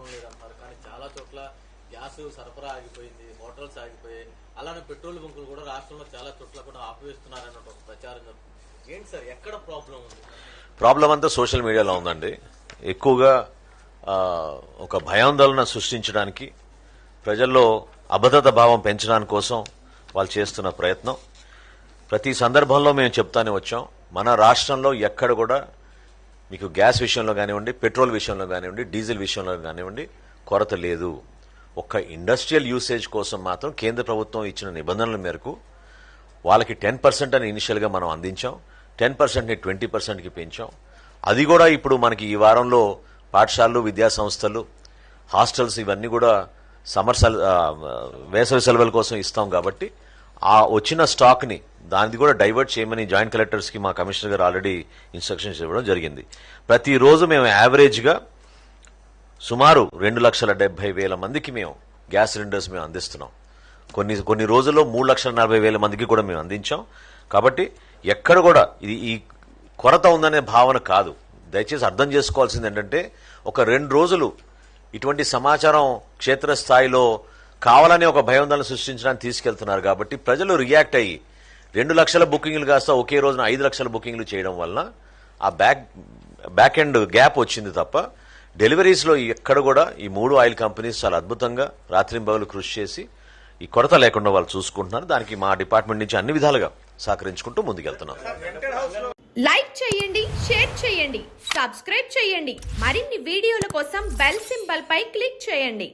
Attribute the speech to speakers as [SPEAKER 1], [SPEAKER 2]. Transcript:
[SPEAKER 1] Problem లేదంటారు, కానీ చాలా చోట్ల గ్యాస్ సరఫరా ఆగిపోయింది, హోటల్స్ ఆగిపోయాయి. అలానే పెట్రోల్ బంకులు కూడా రాష్ట్రంలో చాలా చోట్ల కూడా ఆపివేస్తున్నారన్న ఒక ప్రచారం జరుగుతుంది. ఏంటి సార్, ఎక్కడ ప్రాబ్లం ఉంది?
[SPEAKER 2] ప్రాబ్లం అంతా సోషల్ మీడియాలో ఉందండి. ఎక్కువగా ఒక భయాందోళన సృష్టించడానికి, ప్రజల్లో అభద్రత భావం పెంచడానికి కోసం వాళ్ళు చేస్తున్న ప్రయత్నం. ప్రతి సందర్భంలో మేము చెప్తానే వచ్చాం, మన రాష్ట్రంలో ఎక్కడ కూడా మీకు గ్యాస్ విషయంలో కానివ్వండి, పెట్రోల్ విషయంలో కానివ్వండి, డీజిల్ విషయంలో కానివ్వండి కొరత లేదు. ఒక్క ఇండస్ట్రియల్ యూసేజ్ కోసం మాత్రం కేంద్ర ప్రభుత్వం ఇచ్చిన నిబంధనల మేరకు వాళ్ళకి 10% అని ఇనిషియల్గా మనం అందించాం. 10%ని 20%కి పెంచాం. అది కూడా ఇప్పుడు మనకి ఈ వారంలో పాఠశాలలు, విద్యా సంస్థలు, హాస్టల్స్ ఇవన్నీ కూడా వేసవి సెలవుల కోసం ఇస్తాం. కాబట్టి ఆ వచ్చిన స్టాక్ని దాన్ని కూడా డైవర్ట్ చేయమని జాయింట్ కలెక్టర్స్కి మా కమిషనర్ గారు ఆల్రెడీ ఇన్స్ట్రక్షన్స్ ఇవ్వడం జరిగింది. ప్రతిరోజు మేము యావరేజ్గా సుమారు 2,70,000 మందికి మేము గ్యాస్ సిలిండర్స్ మేము అందిస్తున్నాం. కొన్ని రోజుల్లో 3,40,000 మందికి కూడా మేము అందించాం. కాబట్టి ఎక్కడ కూడా ఈ కొరత ఉందనే భావన కాదు. దయచేసి అర్థం చేసుకోవాల్సింది ఏంటంటే, ఒక 2 రోజులు ఇటువంటి సమాచారం క్షేత్రస్థాయిలో కావాలని ఒక భయాందోళన సృష్టించడానికి తీసుకెళ్తున్నారు. కాబట్టి ప్రజలు రియాక్ట్ అయ్యి 2 లక్షల బుకింగ్లు కాస్త ఒకే రోజున 5 లక్షల బుకింగ్లు చేయడం వలన ఆ బ్యాక్ ఎండ్ గ్యాప్ వచ్చింది తప్ప డెలివరీస్లో ఎక్కడ కూడా ఈ 3 ఆయిల్ కంపెనీస్ చాలా అద్భుతంగా రాత్రింబగలు కృషి చేసి ఈ కొరత లేకుండా వాళ్ళు చూసుకుంటున్నారు. దానికి మా డిపార్ట్మెంట్ నుంచి అన్ని విధాలుగా సహకరించుకుంటూ ముందుకెళ్తున్నాం.
[SPEAKER 3] లైక్ చేయండి, షేర్ చేయండి, సబ్స్క్రైబ్ చేయండి. మరిన్ని వీడియోల కోసం బెల్ సింబల్ పై క్లిక్ చేయండి.